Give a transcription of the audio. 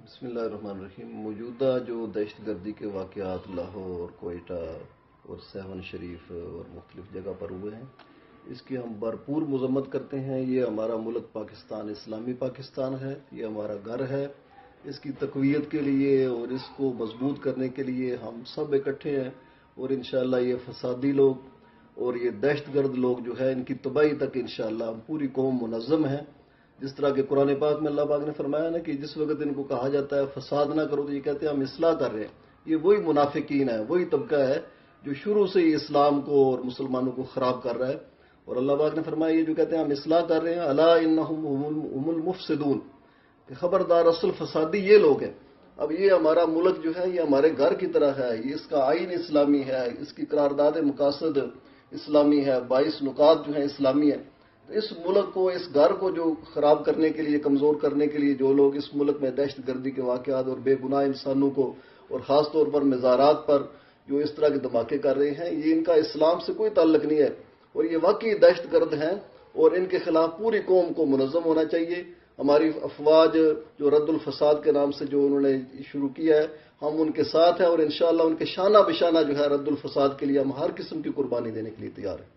बिस्मिल्लाहिर्रहमानिर्रहीम। मौजूदा जो दहशत गर्दी के वाक़यात लाहौर, कोयटा और सेवन शरीफ और मुख्तलिफ जगह पर हुए हैं, इसकी हम भरपूर मजम्मत करते हैं। ये हमारा मुल्क पाकिस्तान इस्लामी पाकिस्तान है, ये हमारा घर है। इसकी तक़वियत के लिए और इसको मजबूत करने के लिए हम सब इकट्ठे हैं और इंशाअल्लाह ये फसादी लोग और ये दहशतगर्द लोग जो है इनकी तबाही तक इंशाअल्लाह हम पूरी कौम मुनज़्ज़म है। जिस तरह के कुरान पाक में अल्लाह पाक ने फरमाया ना कि जिस वक्त इनको कहा जाता है फसाद ना करो तो ये कहते हैं हम इस्लाह कर रहे हैं। ये वही मुनाफिकीन है, वही तबका है जो शुरू से ही इस्लाम को और मुसलमानों को खराब कर रहा है। और अल्लाह पाक ने फरमाया ये जो कहते हैं हम इस्लाह कर रहे हैं, अला इन्नहुम हुमुल मुफसिदून, कि खबरदार असल फसादी ये लोग हैं। अब ये हमारा मुल्क जो है ये हमारे घर की तरह है, ये इसका आइन इस्लामी है, इसकी करारदाद मकासद इस्लामी है, 22 नुकात जो है इस्लामी है। तो इस मुल्क को, इस घर को जो खराब करने के लिए, कमजोर करने के लिए जो लोग इस मुल्क में दहशत गर्दी के वाक़यात और बेगुनाह इंसानों को और ख़ास तौर पर मज़ारात पर जो इस तरह के धमाके कर रहे हैं, ये इनका इस्लाम से कोई ताल्लुक नहीं है और ये वाकई दहशत गर्द हैं और इनके खिलाफ पूरी कौम को मुनज़्ज़म होना चाहिए। हमारी अफवाज जो रद्दुल फसाद के नाम से जो उन्होंने शुरू किया है, हम उनके साथ हैं और इंशाअल्लाह उनके शाना बिशाना जो है रद्दुल फसाद के लिए हम हर किस्म की कुर्बानी देने के लिए तैयार हैं।